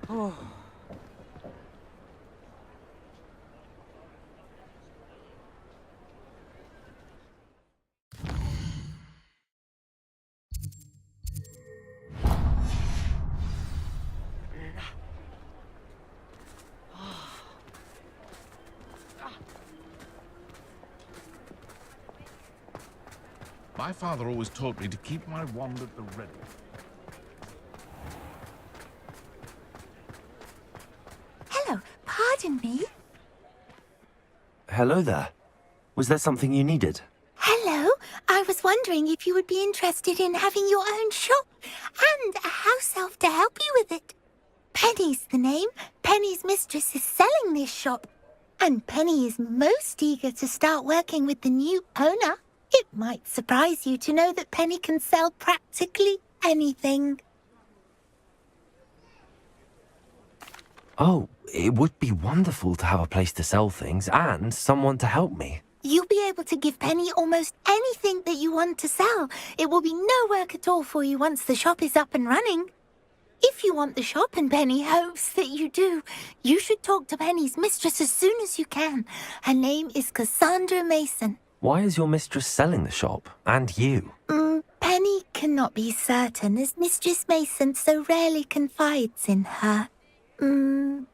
Oh. My father always taught me to keep my wand at the ready. Hello, pardon me. Hello there. Was there something you needed? Hello, I was wondering if you would be interested in having your own shop and a house elf to help you with it. Penny's the name. Penny's mistress is selling this shop, and Penny is most eager to start working with the new owner. It might surprise you to know that Penny can sell practically anything. Oh, it would be wonderful to have a place to sell things and someone to help me. You'll be able to give Penny almost anything that you want to sell. It will be no work at all for you once the shop is up and running. If you want the shop and Penny hopes that you do, you should talk to Penny's mistress as soon as you can. Her name is Cassandra Mason. Why is your mistress selling the shop? And you? Penny cannot be certain, as Mistress Mason so rarely confides in her.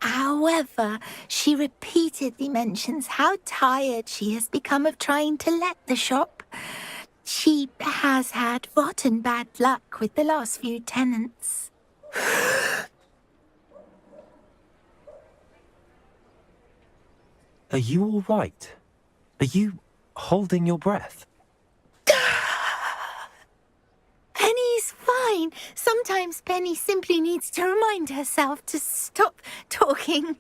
However, she repeatedly mentions how tired she has become of trying to let the shop. She has had rotten bad luck with the last few tenants. Are you all right? Are you holding your breath? Penny's fine. Sometimes Penny simply needs to remind herself to stop talking.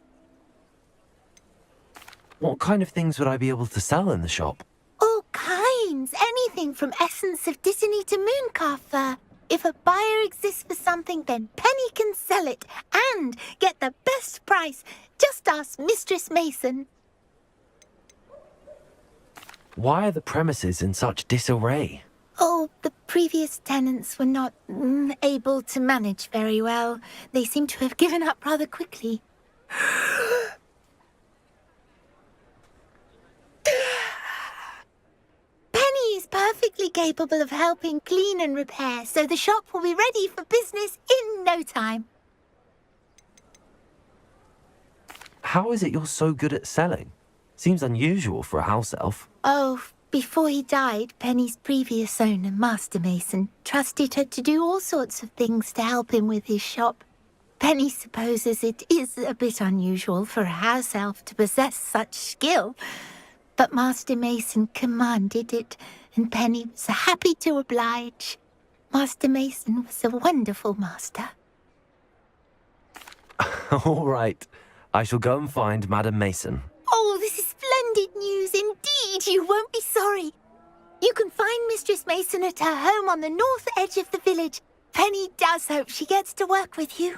What kind of things would I be able to sell in the shop? All kinds. Anything from essence of Disney to mooncalf fur. If a buyer exists for something, then Penny can sell it and get the best price. Just ask Mistress Mason. Why are the premises in such disarray? Oh, the previous tenants were not able to manage very well. They seem to have given up rather quickly. Penny is perfectly capable of helping clean and repair, so the shop will be ready for business in no time. How is it you're so good at selling? Seems unusual for a house elf. Oh, before he died, Penny's previous owner, Master Mason, trusted her to do all sorts of things to help him with his shop. Penny supposes it is a bit unusual for a house elf to possess such skill, but Master Mason commanded it, and Penny was happy to oblige. Master Mason was a wonderful master. All right. I shall go and find Madam Mason. Oh, this is splendid news indeed. You won't be sorry. You can find Mistress Mason at her home on the north edge of the village. Penny does hope she gets to work with you.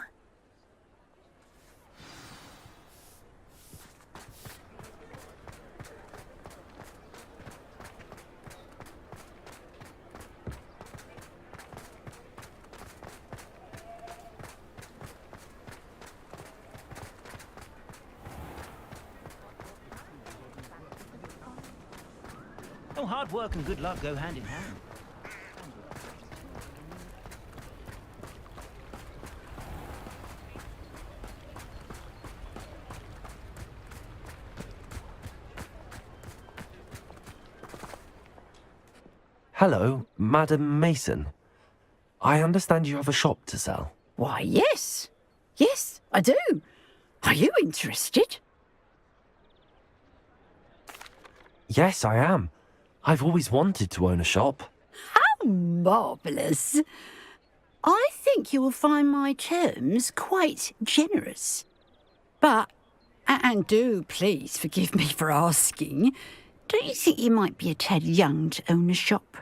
Oh, hard work and good luck go hand in hand. Hello, Madam Mason. I understand you have a shop to sell. Why, yes. Yes, I do. Are you interested? Yes, I am. I've always wanted to own a shop. How marvellous. I think you will find my terms quite generous. But, and do please forgive me for asking, don't you think you might be a tad young to own a shop?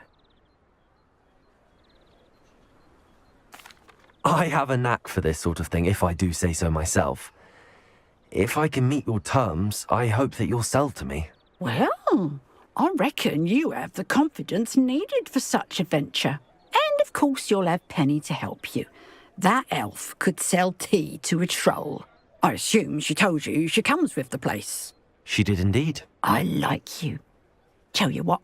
I have a knack for this sort of thing, if I do say so myself. If I can meet your terms, I hope that you'll sell to me. Well, I reckon you have the confidence needed for such a venture. And of course you'll have Penny to help you. That elf could sell tea to a troll. I assume she told you she comes with the place. She did indeed. I like you. Tell you what,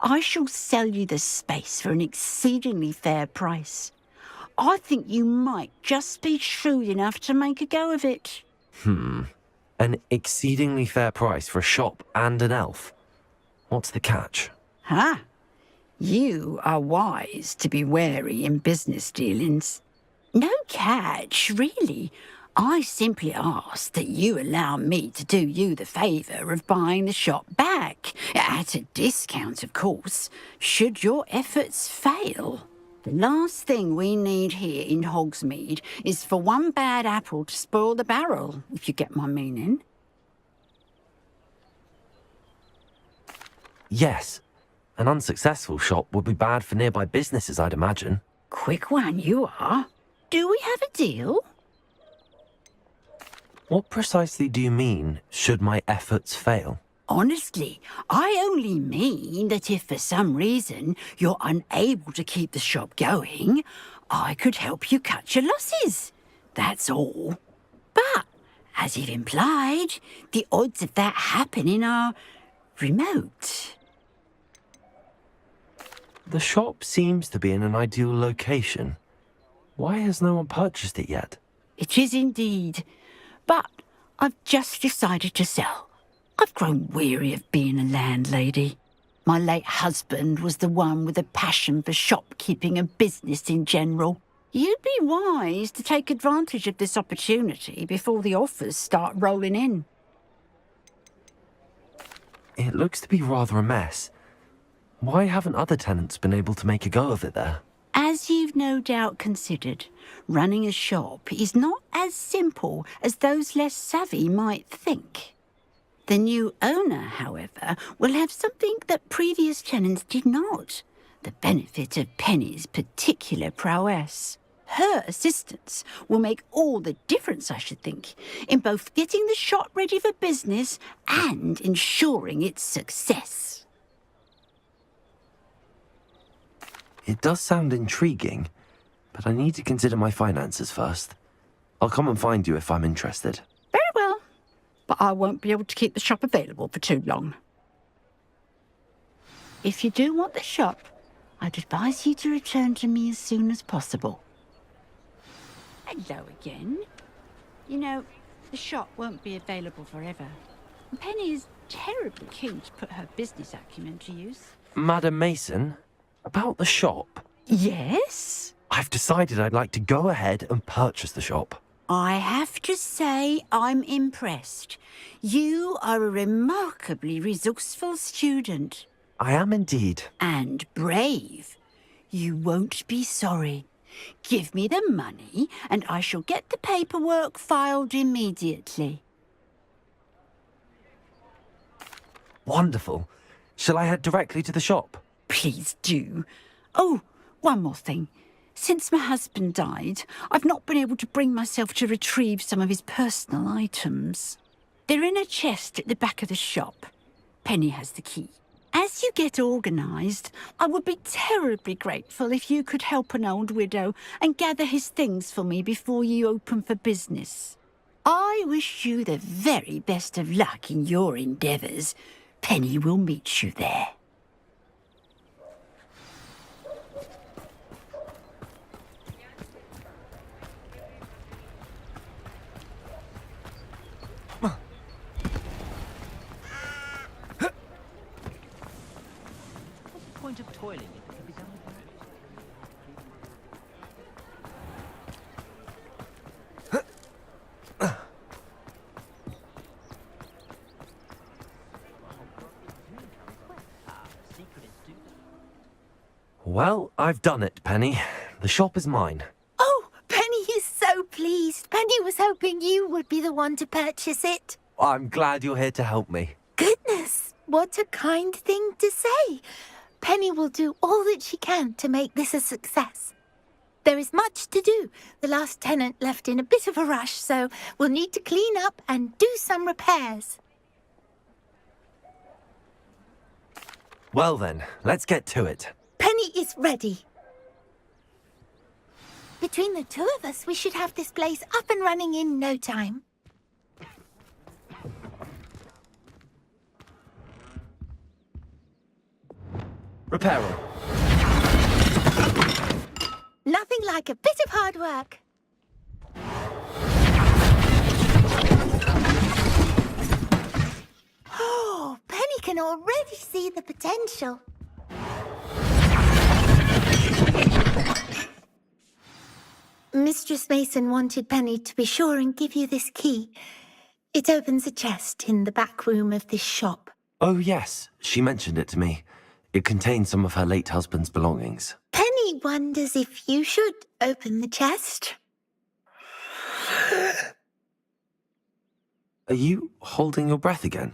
I shall sell you the space for an exceedingly fair price. I think you might just be shrewd enough to make a go of it. An exceedingly fair price for a shop and an elf. What's the catch? Huh? You are wise to be wary in business dealings. No catch, really. I simply ask that you allow me to do you the favour of buying the shop back, at a discount, of course, should your efforts fail. The last thing we need here in Hogsmeade is for one bad apple to spoil the barrel, if you get my meaning. Yes. An unsuccessful shop would be bad for nearby businesses, I'd imagine. Quick one you are. Do we have a deal? What precisely do you mean, should my efforts fail? Honestly, I only mean that if for some reason you're unable to keep the shop going, I could help you cut your losses. That's all. But, as you've implied, the odds of that happening are remote. The shop seems to be in an ideal location. Why has no one purchased it yet? It is indeed. But I've just decided to sell. I've grown weary of being a landlady. My late husband was the one with a passion for shopkeeping and business in general. You'd be wise to take advantage of this opportunity before the offers start rolling in. It looks to be rather a mess. Why haven't other tenants been able to make a go of it there? As you've no doubt considered, running a shop is not as simple as those less savvy might think. The new owner, however, will have something that previous tenants did not, the benefit of Penny's particular prowess. Her assistance will make all the difference, I should think, in both getting the shop ready for business and ensuring its success. It does sound intriguing, but I need to consider my finances first. I'll come and find you if I'm interested. Very well, but I won't be able to keep the shop available for too long. If you do want the shop, I'd advise you to return to me as soon as possible. Hello again. You know, the shop won't be available forever. Penny is terribly keen to put her business acumen to use. Madam Mason, about the shop. Yes? I've decided I'd like to go ahead and purchase the shop. I have to say I'm impressed. You are a remarkably resourceful student. I am indeed. And brave. You won't be sorry. Give me the money and I shall get the paperwork filed immediately. Wonderful. Shall I head directly to the shop? Please do. Oh, one more thing. Since my husband died, I've not been able to bring myself to retrieve some of his personal items. They're in a chest at the back of the shop. Penny has the key. As you get organised, I would be terribly grateful if you could help an old widow and gather his things for me before you open for business. I wish you the very best of luck in your endeavours. Penny will meet you there. Point of toiling if it can be done with Well, I've done it, Penny. The shop is mine. Oh, Penny is so pleased. Penny was hoping you would be the one to purchase it. I'm glad you're here to help me. Goodness, what a kind thing to say. Penny will do all that she can to make this a success. There is much to do. The last tenant left in a bit of a rush, so we'll need to clean up and do some repairs. Well then, let's get to it. Penny is ready. Between the two of us, we should have this place up and running in no time. Reparo. Nothing like a bit of hard work. Oh, Penny can already see the potential. Mistress Mason wanted Penny to be sure and give you this key. It opens a chest in the back room of this shop. Oh, yes. She mentioned it to me. It contains some of her late husband's belongings. Penny wonders if you should open the chest. Are you holding your breath again?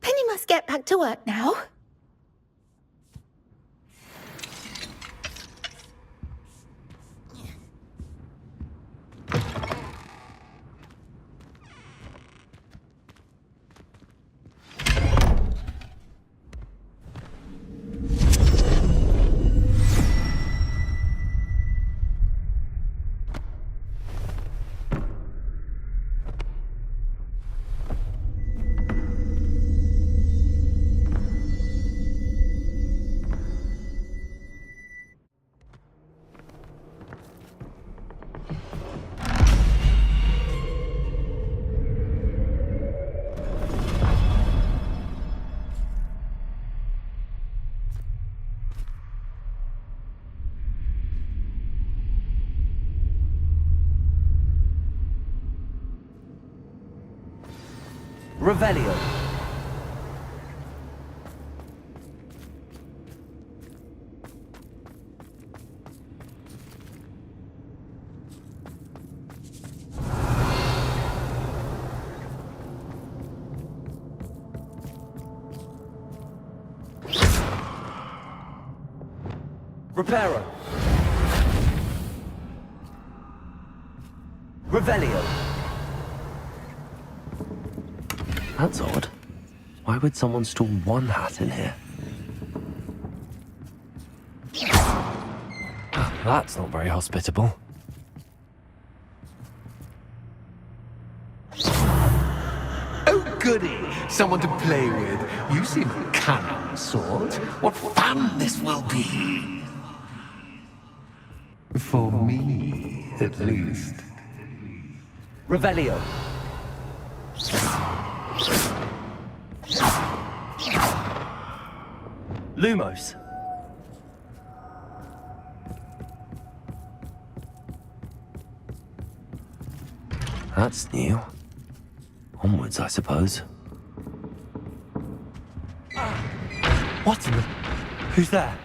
Penny must get back to work now. Revelio. Reparo. Revelio. That's odd. Why would someone store one hat in here? That's not very hospitable. Oh, goody! Someone to play with. You seem a cunning sort. What fun this will be! For me, at least. Revelio. Lumos. That's new. Onwards, I suppose. What in the... Who's there?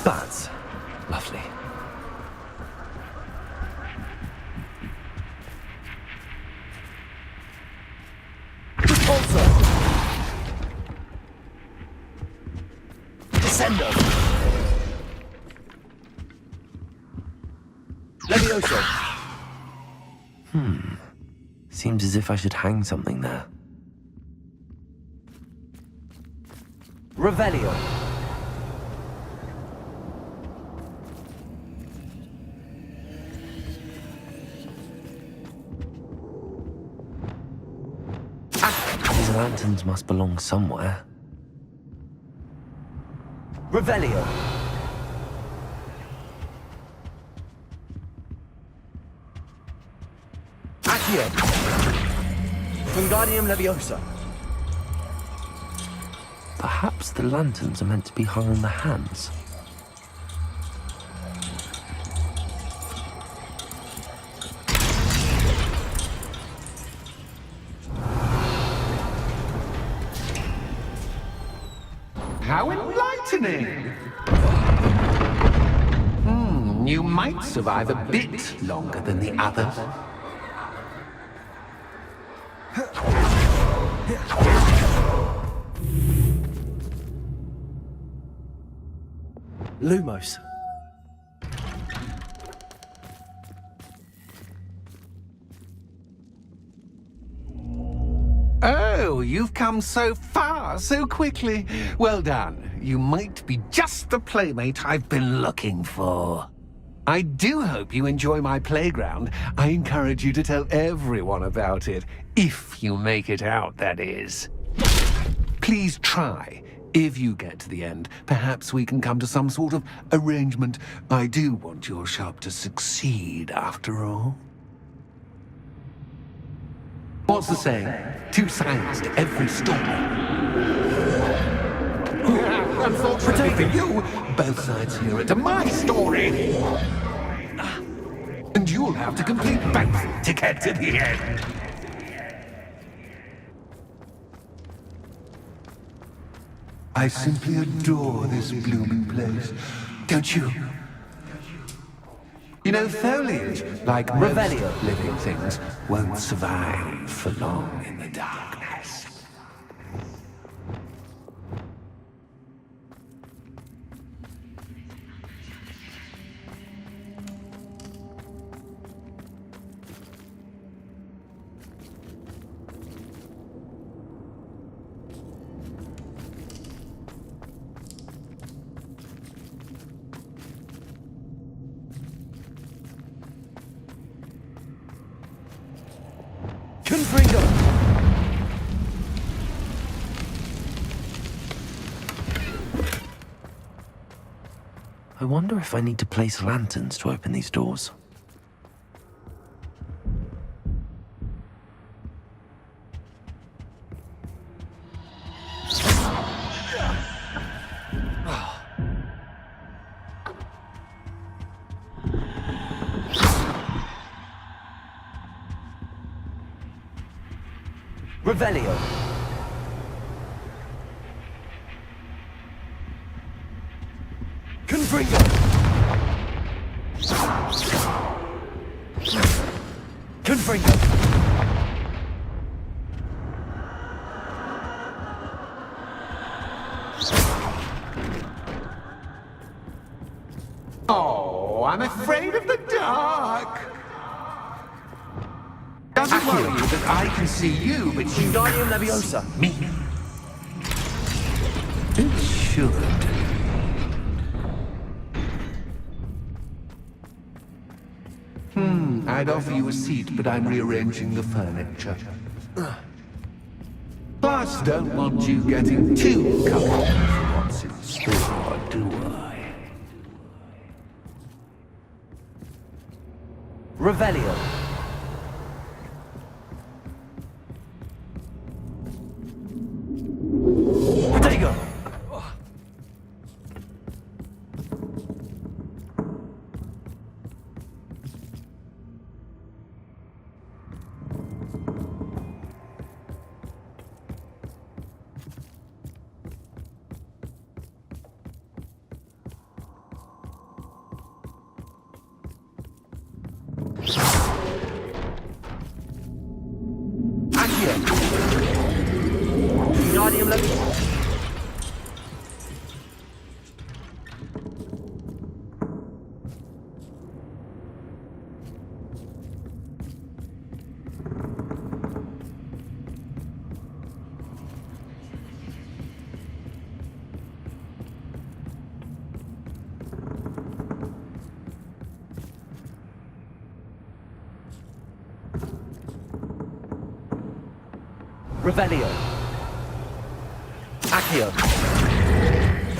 That's lovely. Also, Descendo. Levioso. Seems as if I should hang something there. Revelio. These lanterns must belong somewhere. Revelio. Accio. Wingardium Leviosa. Perhaps the lanterns are meant to be hung on the hands. beginning. You might survive a bit longer than the others. Lumos. Oh, you've come so far, so quickly. Well done. You might be just the playmate I've been looking for. I do hope you enjoy my playground. I encourage you to tell everyone about it, if you make it out, that is. Please try. If you get to the end, perhaps we can come to some sort of arrangement. I do want your shop to succeed, after all. What's the saying? Two sides to every story. Unfortunately for you, both sides hear it to my story. And you'll have to complete both to get to the end. I simply adore this blooming place, don't you? You know, foliage, like Revelio. most living things, won't survive for long in the darkness. Confringo! I wonder if I need to place lanterns to open these doors. Revelio. Confringo. Confringo. Oh, I'm afraid of the dark. Doesn't worry you that I can see you, but you Wingardium Leviosa. me. It should. I'd offer you a seat, but I'm rearranging the furniture. Plus, don't want you getting too comfortable for what's in store, do I? Revelio. Protego. Wingardium Leviosa. Revelio. Accio.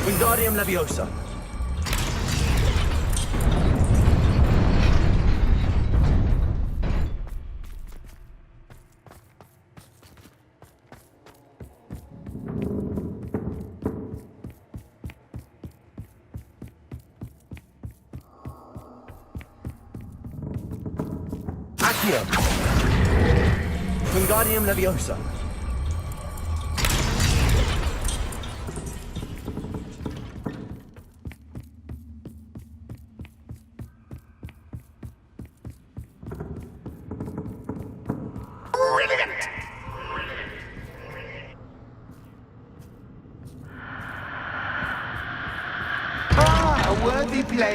Wingardium Leviosa. Accio. Wingardium Leviosa.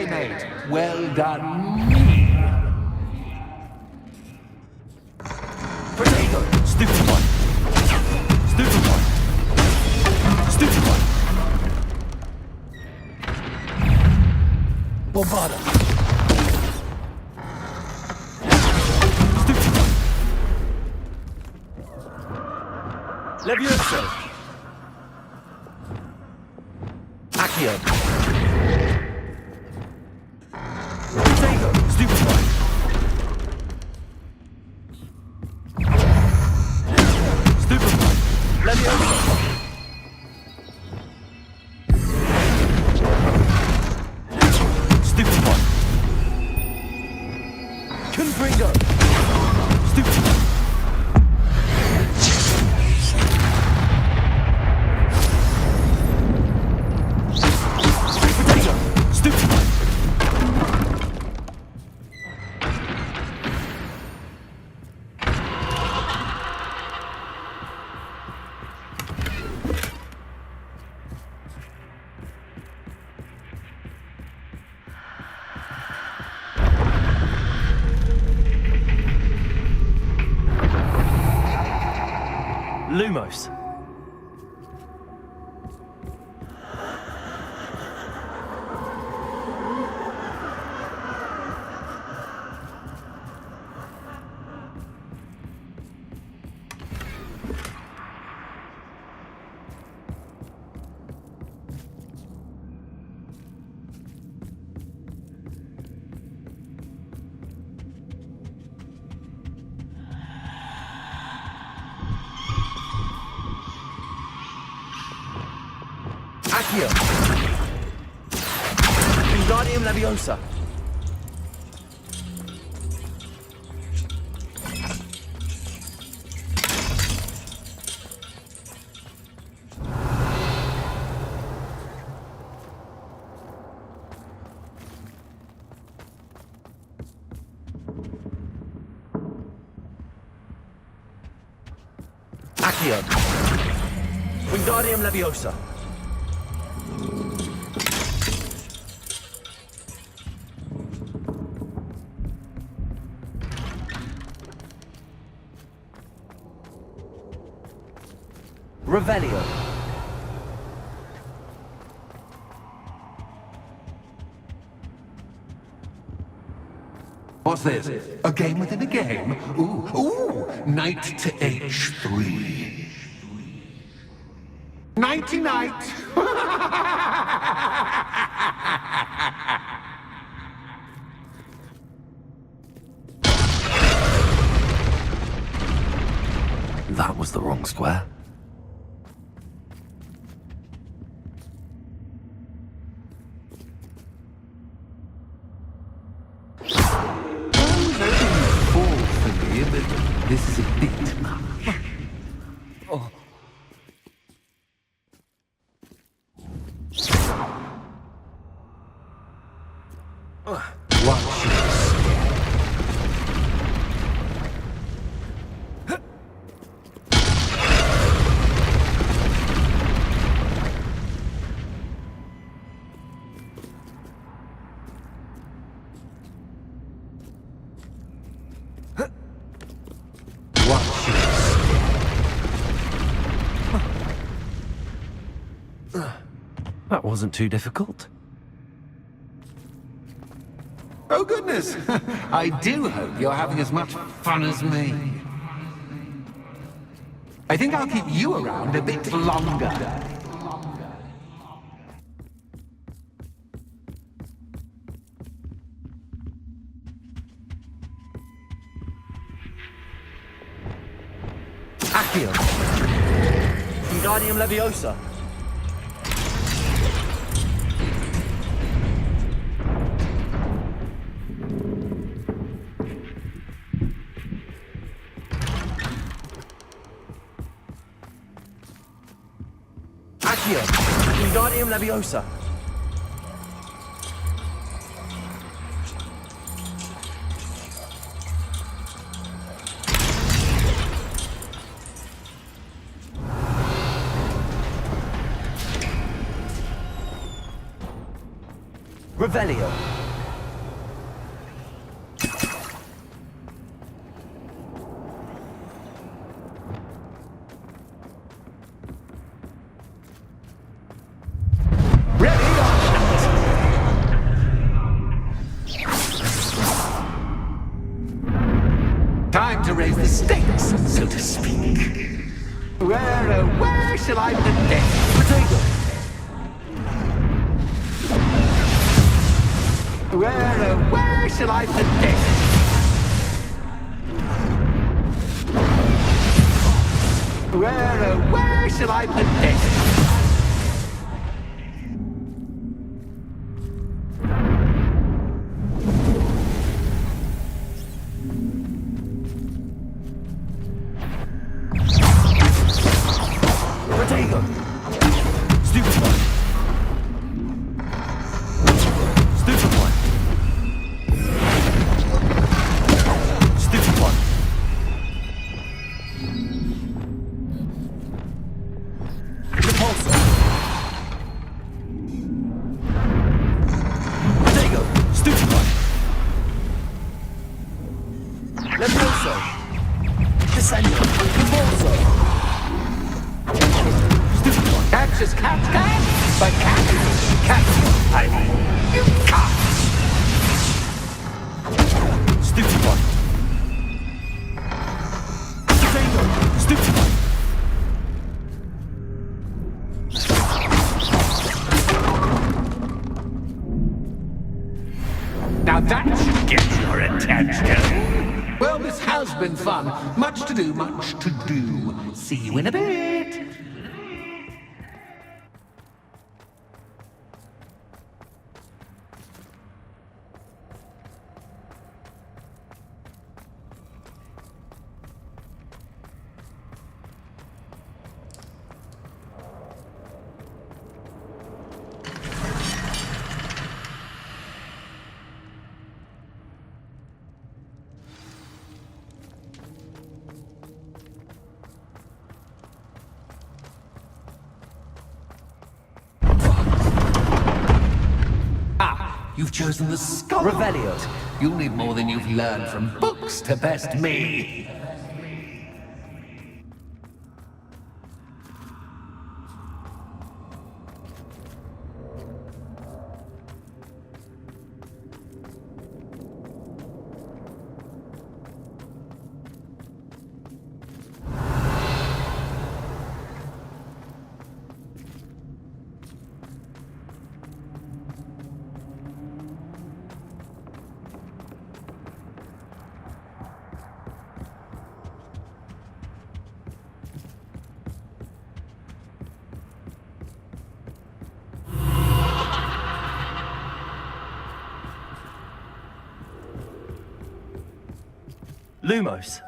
playmate. Well done, me. Potato! Stupid one! Stupid one! Stupid one! Bombarda! Stupid one! Levioso! Accio! Potato! Stupid one! Stupid one! Levioso! Stupid one! Confringo! Stupid one! Potato! Stupid one! Lumos. Accio. Wingardium Leviosa. Accio. Wingardium Leviosa. Revelio. What's this? A game within a game? Ooh, knight to h3. Nighty-night! That was the wrong square. This is a bit much. Oh. Watch your step. Watch your step. That wasn't too difficult. Oh, goodness! I do hope you're having as much fun as me. I think I'll keep you around a bit longer. Accio. Wingardium Leviosa. Accio. Wingardium Leviosa. Revelio. to raise the stakes, so to speak. Where shall I put this? Potato! Where shall I put this? Where shall I put this? Potato! Stupid one! Stupid one! Stupid one! Repulsor! Potato! Stupid one! Levioso! Descendo! Repulsor! Stupid one! Catch is cat, but cat, I mean, you can't. Stupid one! Potato! Stupid one! Now that should get your attention. Well, this has been fun. Much to do, much to do. See you in a bit. You've chosen the scholar. Revelio. You'll need more than you've learned from books to best me. Lumos.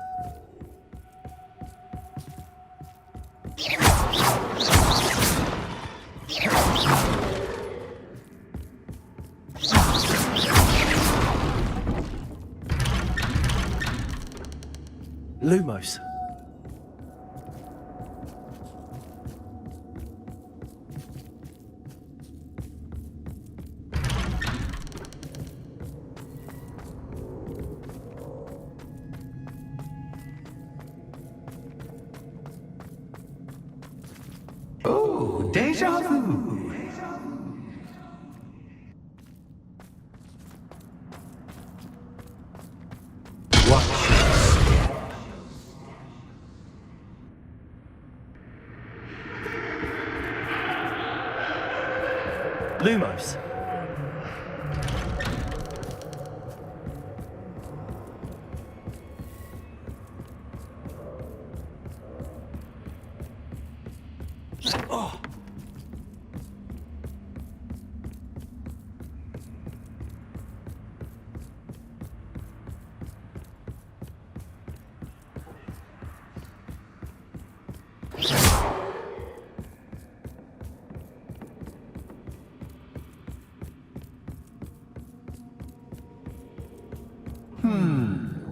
Lumos. Oh, déjà vu. Watch your step. Lumos. Oh.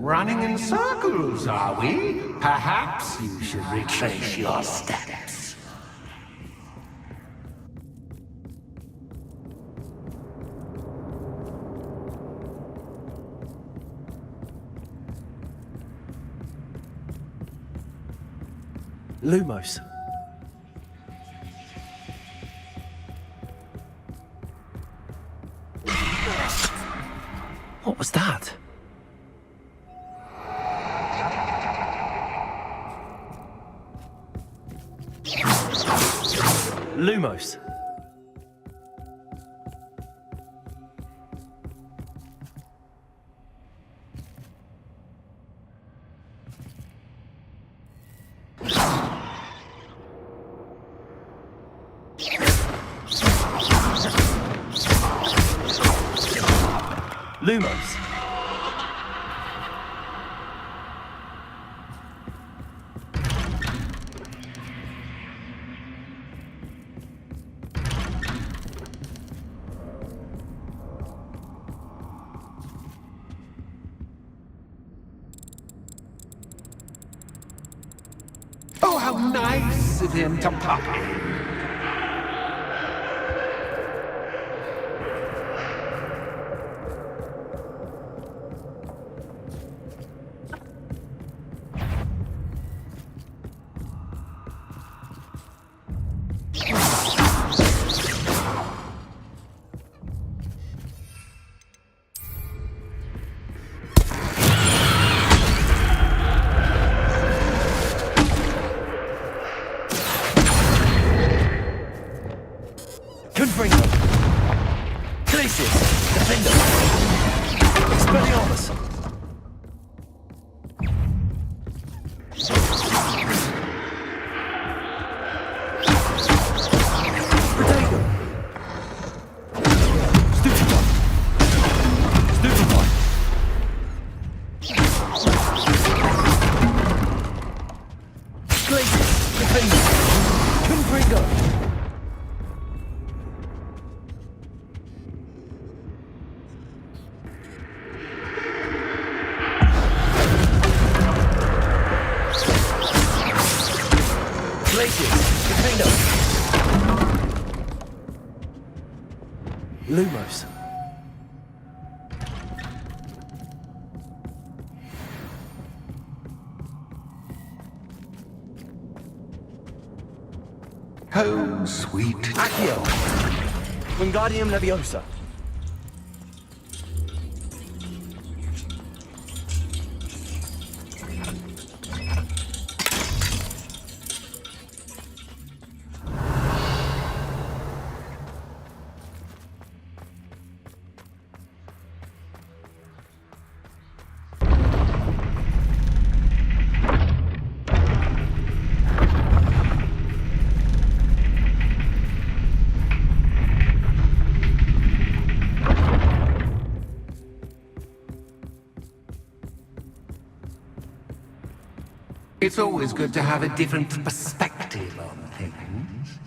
Running in circles, are we? Perhaps you should retrace your steps. Lumos. What was that? Lumos. Lumos. Oh, how nice of him to pop in. Confringo. Glacius. Defender. Expelliarmus. Potato. Stupefy. Stupefy. Glacius. Defender. Confringo. Lumos. Oh, sweet. Accio. Wingardium Leviosa. It's always good to have a different perspective on things.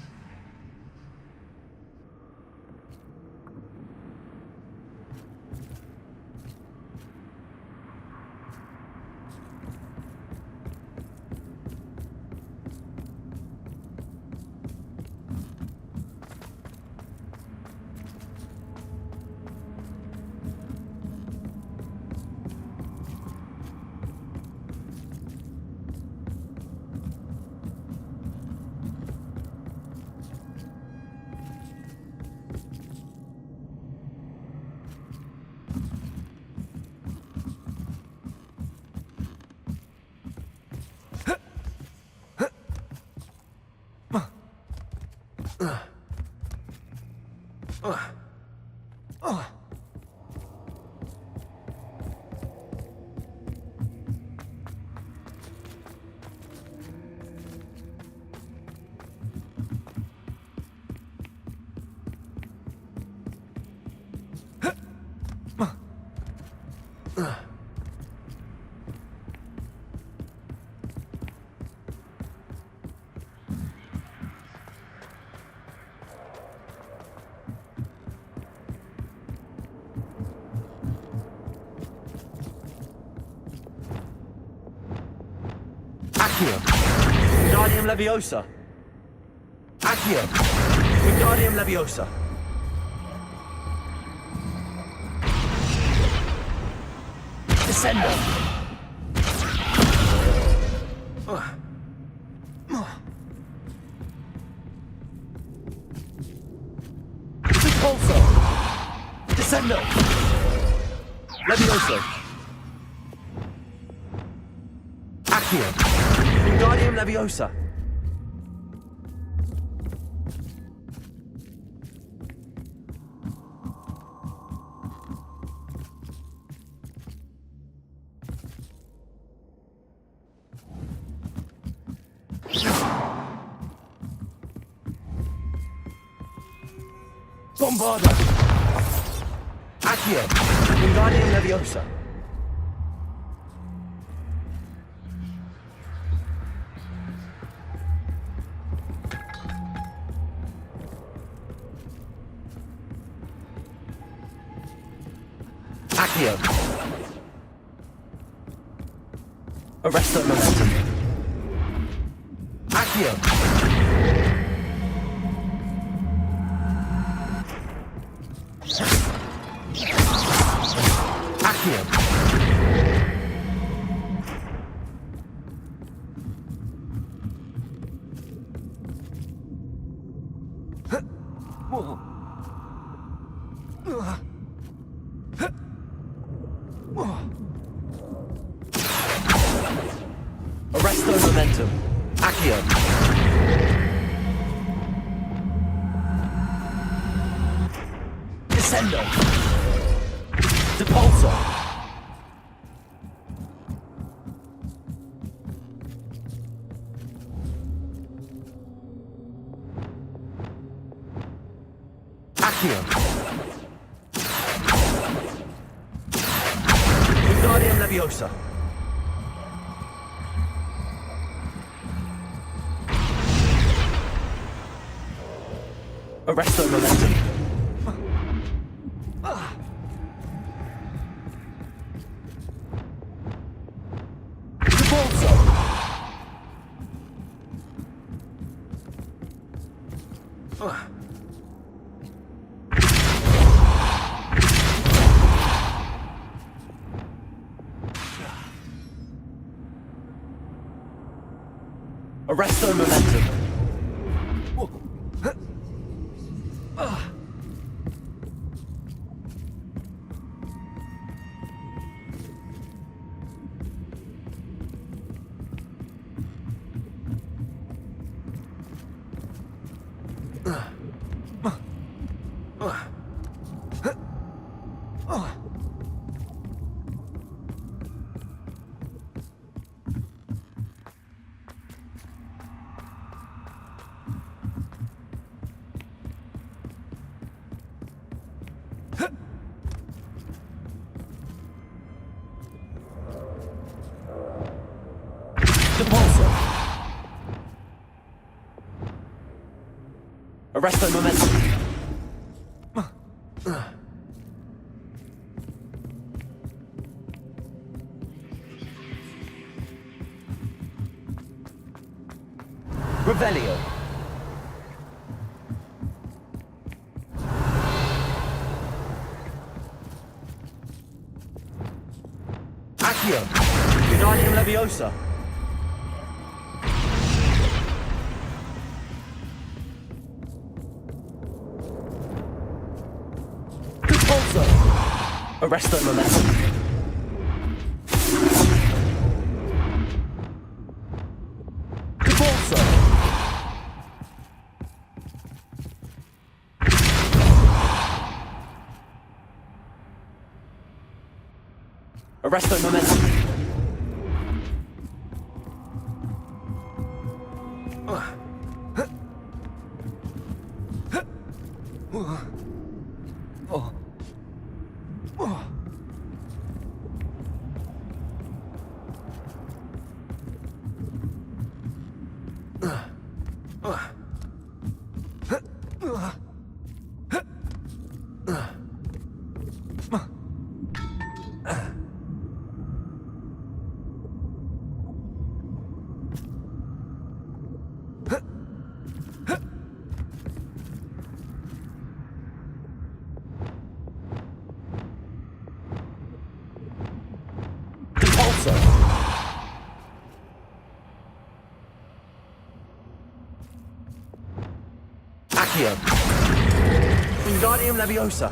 Accio. Wingardium Leviosa. Accio. Wingardium Leviosa. Descendo. Repulso. Descendo. Levioso. Accio. Wingardium Leviosa. Bombarda! Accio! Wingardium Leviosa! Accio! Arresto Momentum! Accio! Accio! Arresto Momentum! Accio! Descendo! Depulso! Accio! Wingardium Leviosa! Arresto Momentum! Depulso! Arresto Momentum! Depulso! Arresto Momentum! Revelio! Accio! Wingardium Leviosa! Depulso! Arresto Momentum! Depulso! Arresto Momentum! Depulso! Accio! Wingardium Leviosa!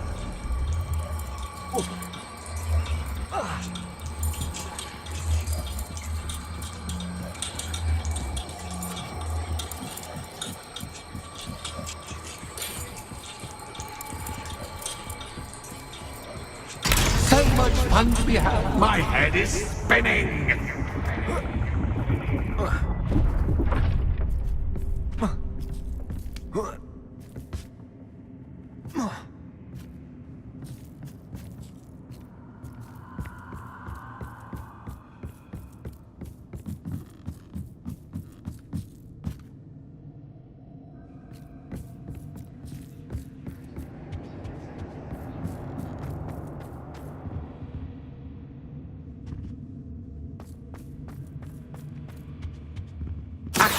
So much fun to be had. My head is spinning.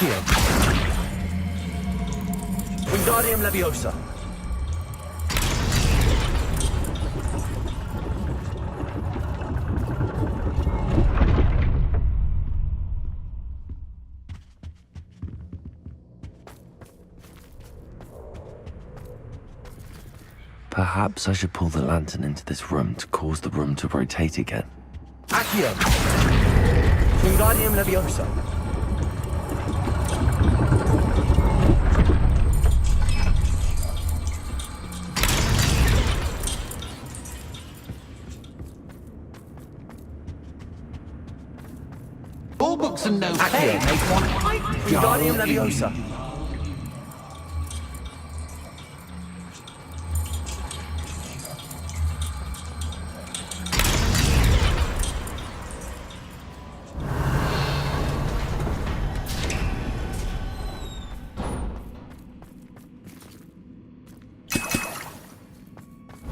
Accio. Wingardium Leviosa. Perhaps I should pull the lantern into this room to cause the room to rotate again. Accio! Wingardium Leviosa. All books and no pay Accio. make one quite Wingardium dull Leviosa. indeed.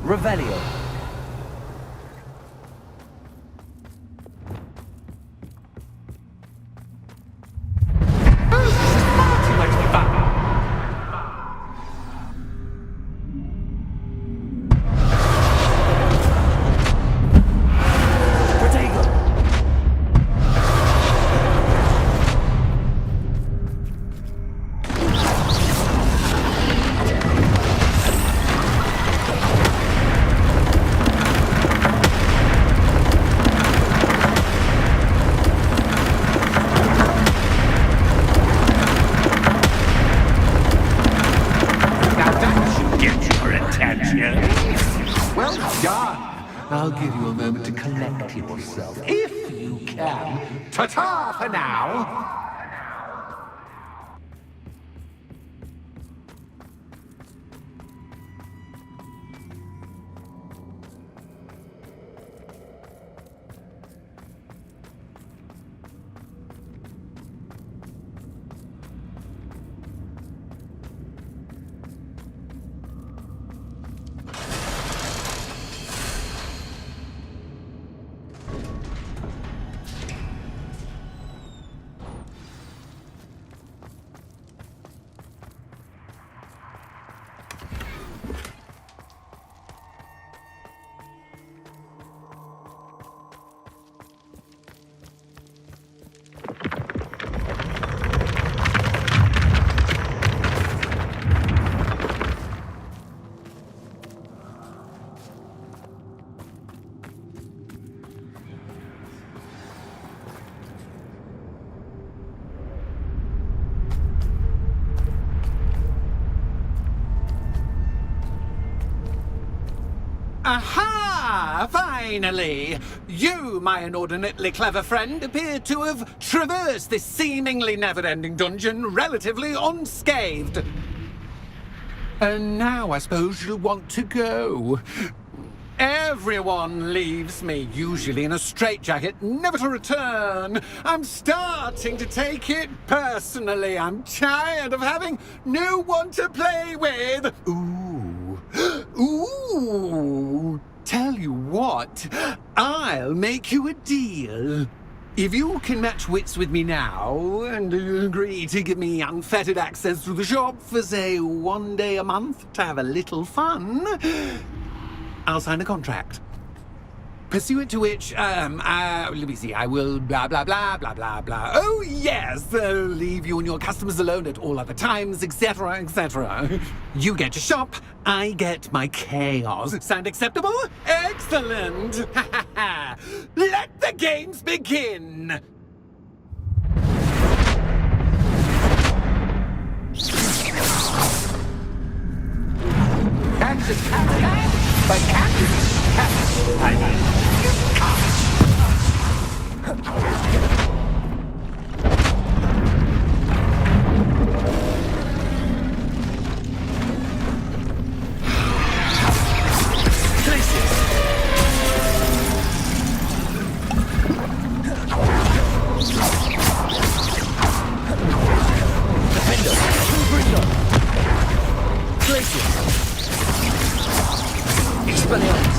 Revelio. Too much fun. Protego. Now that should get your attention. Well done. I'll give you a moment to collect yourself, if you can. Ta-ta for now. Aha! Finally! You, my inordinately clever friend, appear to have traversed this seemingly never-ending dungeon relatively unscathed. And now I suppose you'll want to go. Everyone leaves me, usually in a straitjacket, never to return. I'm starting to take it personally. I'm tired of having no one to play with. Ooh, tell you what, I'll make you a deal. If you can match wits with me now, and agree to give me unfettered access to the shop for, say, 1 day a month to have a little fun, I'll sign a contract. Pursuant to which, let me see, I will blah, blah, blah, blah, blah, blah. Oh, yes, leave you and your customers alone at all other times, etc., etc. You get your shop, I get my chaos. Sound acceptable? Excellent! Let the games begin! Catch it, but catch it, I mean, Expelliarmus.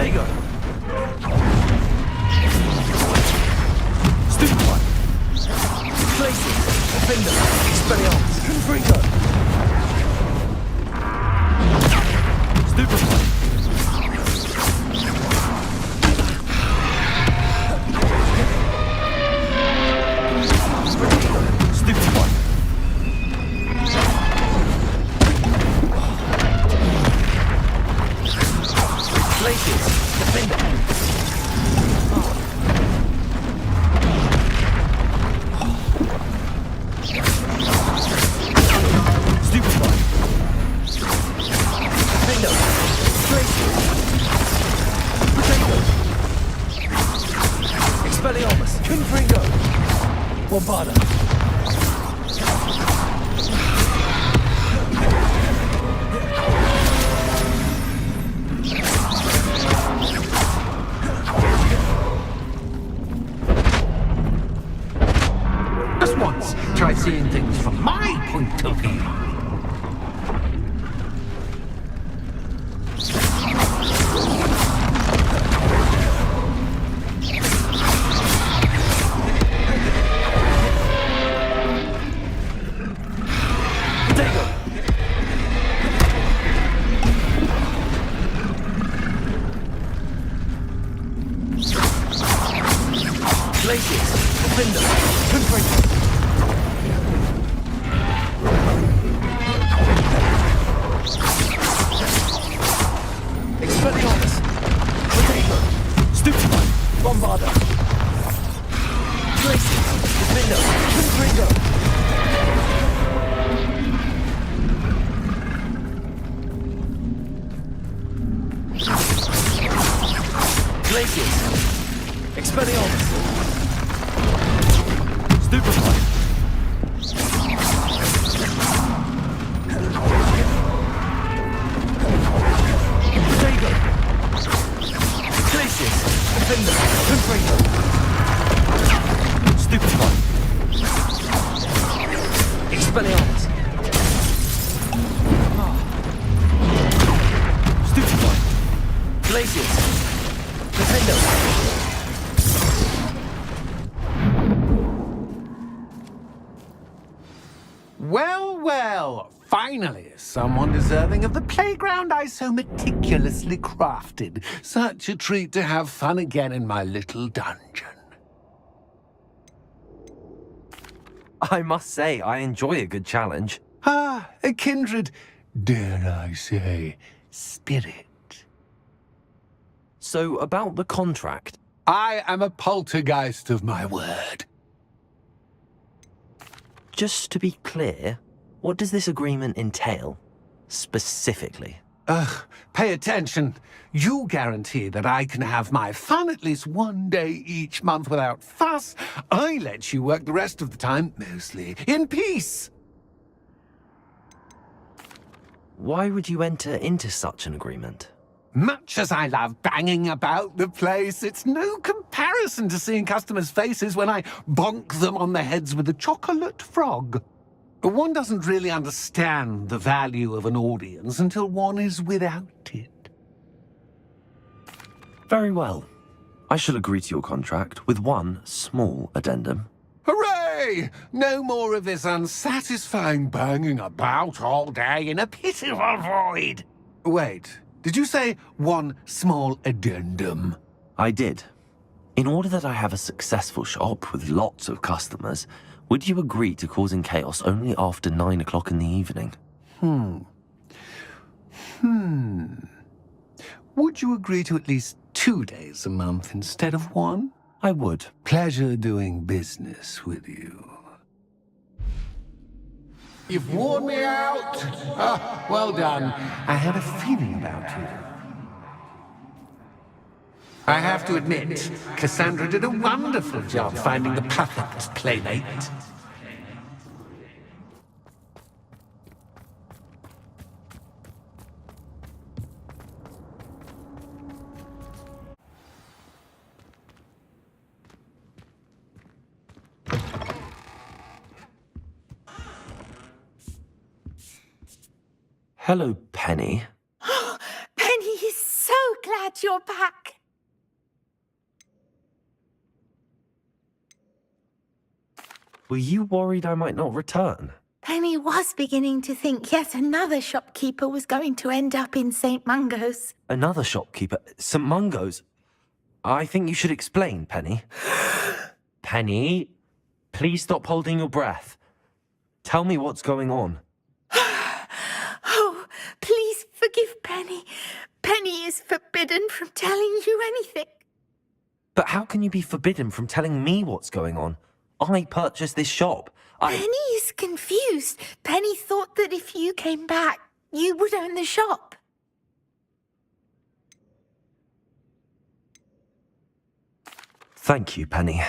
Potato! Stupid one! Places! Defender! Expelliarmus! Confringo! Stupid one! Stupid one! Places! Defender! Stupid one! Defender! Places! Potato! Expelliarmus! Confringo! Bombarda! Just once, try seeing things from my point of view. Potato! Places! Defender! Confringo! Expelliarmus! Potato! Stupid one! Bombarda! Places! Defender! Confringo! Places! Expelliarmus! Stupid one! Potato! Places! Defender! Confringo! Stupid one! Expelliarmus! Stupid one! Places! Defender! Well, well, finally, someone deserving of the playground I so meticulously crafted. Such a treat to have fun again in my little dungeon. I must say, I enjoy a good challenge. Ah, a kindred, dare I say, spirit. So, about the contract. I am a poltergeist of my word. Just to be clear, what does this agreement entail? Specifically. Pay attention. You guarantee that I can have my fun at least one day each month without fuss. I let you work the rest of the time, mostly in peace. Why would you enter into such an agreement? Much as I love banging about the place, it's no comparison to seeing customers' faces when I bonk them on the heads with a chocolate frog. One doesn't really understand the value of an audience until one is without it. Very well. I shall agree to your contract with one small addendum. Hooray! No more of this unsatisfying banging about all day in a pitiful void. Wait, did you say one small addendum? I did. In order that I have a successful shop with lots of customers, would you agree to causing chaos only after 9 o'clock in the evening? Would you agree to at least 2 days a month instead of one? I would. Pleasure doing business with you. You've worn me out. Ah, well done. I had a feeling about you. I have to admit, Cassandra did a wonderful job finding the perfect playmate. Hello, Penny. Penny is so glad you're back. Were you worried I might not return? Penny was beginning to think yet another shopkeeper was going to end up in St. Mungo's. Another shopkeeper? St. Mungo's? I think you should explain, Penny. Penny, please stop holding your breath. Tell me what's going on. Oh, please forgive Penny. Penny is forbidden from telling you anything. But how can you be forbidden from telling me what's going on? I purchased this shop. Penny is confused. Penny thought that if you came back, you would own the shop. Thank you, Penny.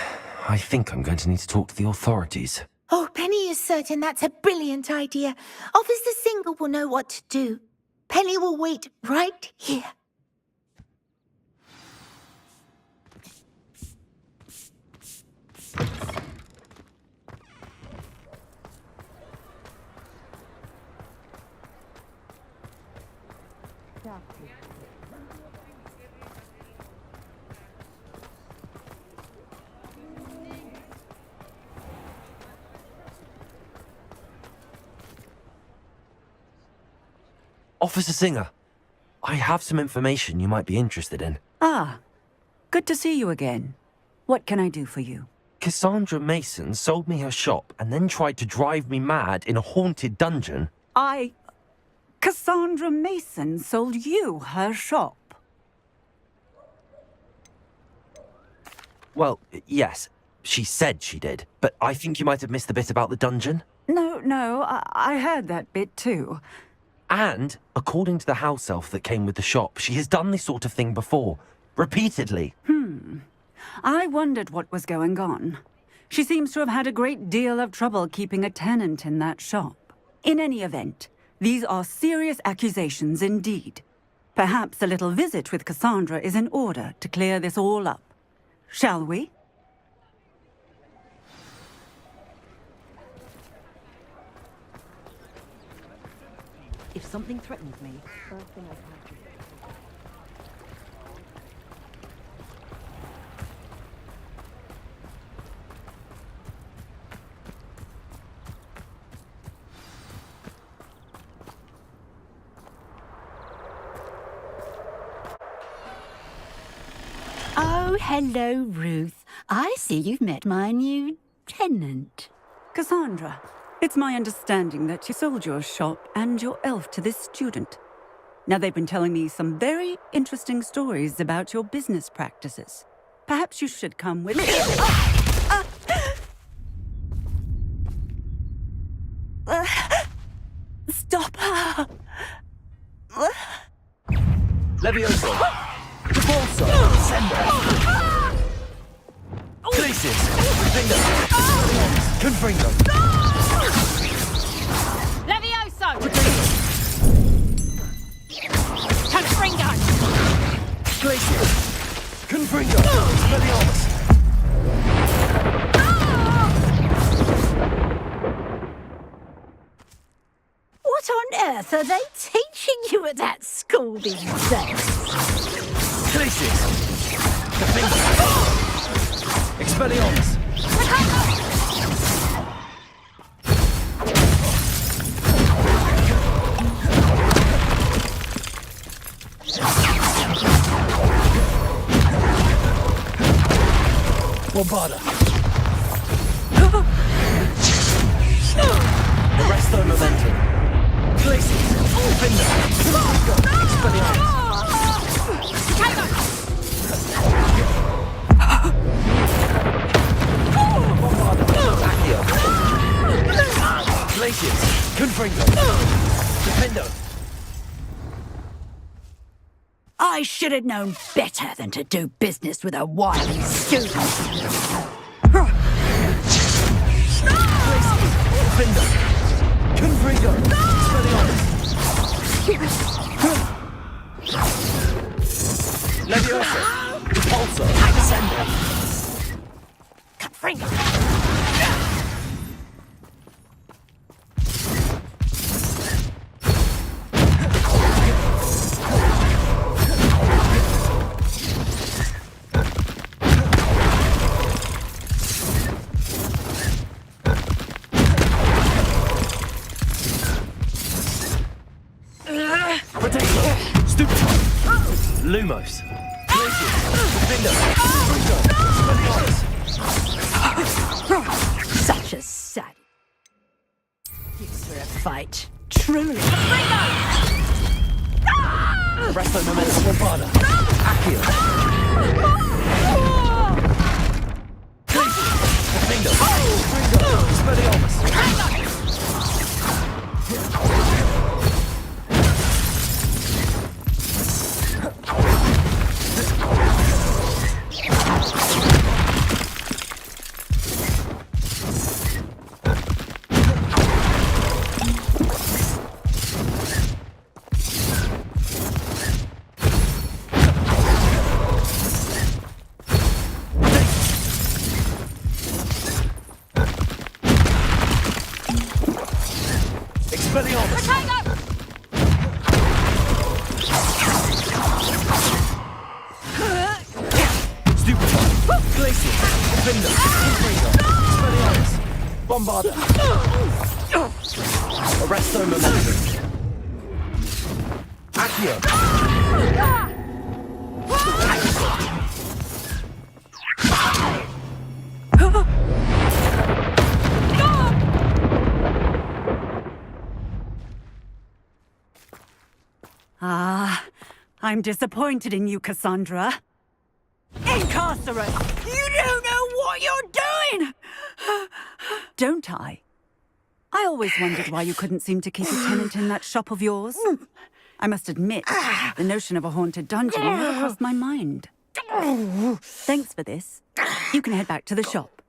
I think I'm going to need to talk to the authorities. Oh, Penny is certain that's a brilliant idea. Officer Singer will know what to do. Penny will wait right here. Officer Singer, I have some information you might be interested in. Ah, good to see you again. What can I do for you? Cassandra Mason sold me her shop and then tried to drive me mad in a haunted dungeon. Cassandra Mason sold you her shop? Well, yes, she said she did, but I think you might have missed the bit about the dungeon. No, I heard that bit too. And, according to the house elf that came with the shop, she has done this sort of thing before. Repeatedly. I wondered what was going on. She seems to have had a great deal of trouble keeping a tenant in that shop. In any event, these are serious accusations indeed. Perhaps a little visit with Cassandra is in order to clear this all up. Shall we? If something threatens me, first thing I have to do. Oh, hello, Ruth. I see you've met my new tenant. Cassandra, it's my understanding that you sold your shop and your elf to this student. Now, they've been telling me some very interesting stories about your business practices. Perhaps you should come with me. Stop her! Levioso! Repulso! Sendo! Glacius! Finger! Confringo! Levioso! Confringo! Glacius! Confringo! Expelliarmus! What on earth are they teaching you at that school these days? Glacius! Confringo! Expelliarmus! Bombarda! Arresto Momentum! Glacius! Finder! Expelliarmus! Accio! Glacius! Confringo! Defendo! I should have known better than to do business with a wily student. Defender! Confringo! Expelliarmus! Levioso! Repulso! Ascendo! Confringo! Such a sad. Gives her a fight. Truly. Resto momento bombada. Accio. Bingo. Bingo. Expelliarmus. Expelliarmus. Stupefy. Glacier. Bingo. Infringo. Expelliarmus. Bombarda. Arresto momentum. Accio. Ah, I'm disappointed in you, Cassandra. Incarcerate! You don't know what you're doing! Don't I? I always wondered why you couldn't seem to keep a tenant in that shop of yours. I must admit, the notion of a haunted dungeon never crossed my mind. Thanks for this. You can head back to the shop.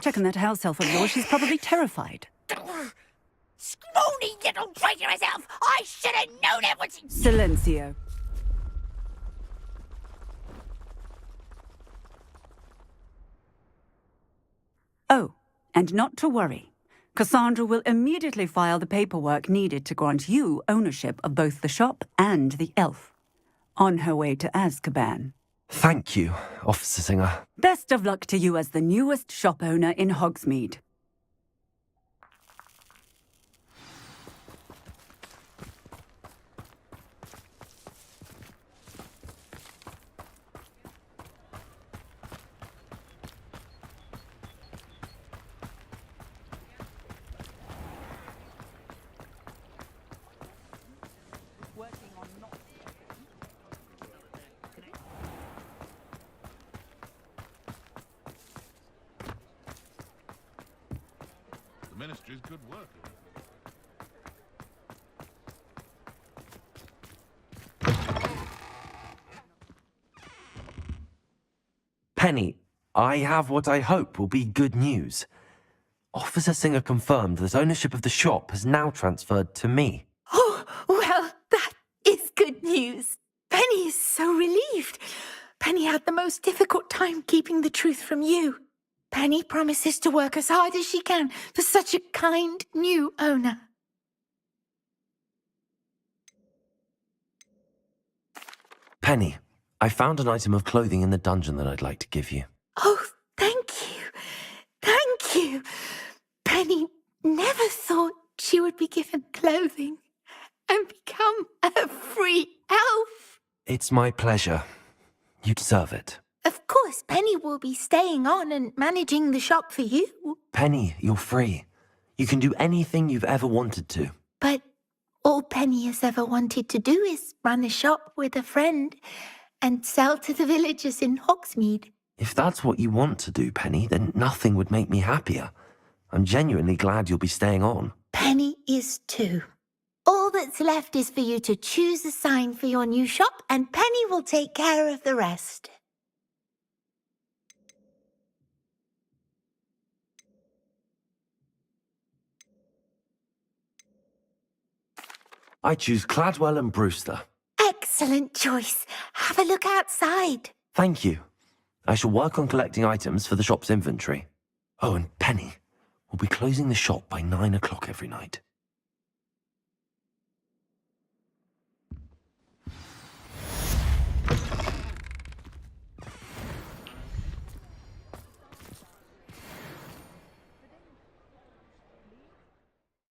Check on that house elf of yours. She's probably terrified. Scrawny little traitor herself! I should have known it was... Silencio. Oh, and not to worry. Cassandra will immediately file the paperwork needed to grant you ownership of both the shop and the elf. On her way to Azkaban. Thank you, Officer Singer. Best of luck to you as the newest shop owner in Hogsmeade. The Ministry's good work. Penny, I have what I hope will be good news. Officer Singer confirmed that ownership of the shop has now transferred to me. Oh, well, that is good news. Penny is so relieved. Penny had the most difficult time keeping the truth from you. Penny promises to work as hard as she can for such a kind new owner. Penny, I found an item of clothing in the dungeon that I'd like to give you. Oh, thank you. Thank you. Penny never thought she would be given clothing and become a free elf. It's my pleasure. You deserve it. Of course, Penny will be staying on and managing the shop for you. Penny, you're free. You can do anything you've ever wanted to. But all Penny has ever wanted to do is run a shop with a friend and sell to the villagers in Hogsmeade. If that's what you want to do, Penny, then nothing would make me happier. I'm genuinely glad you'll be staying on. Penny is too. All that's left is for you to choose a sign for your new shop, and Penny will take care of the rest. I choose Cladwell and Brewster. Excellent choice. Have a look outside. Thank you. I shall work on collecting items for the shop's inventory. Oh, and Penny, we'll be closing the shop by 9 o'clock every night.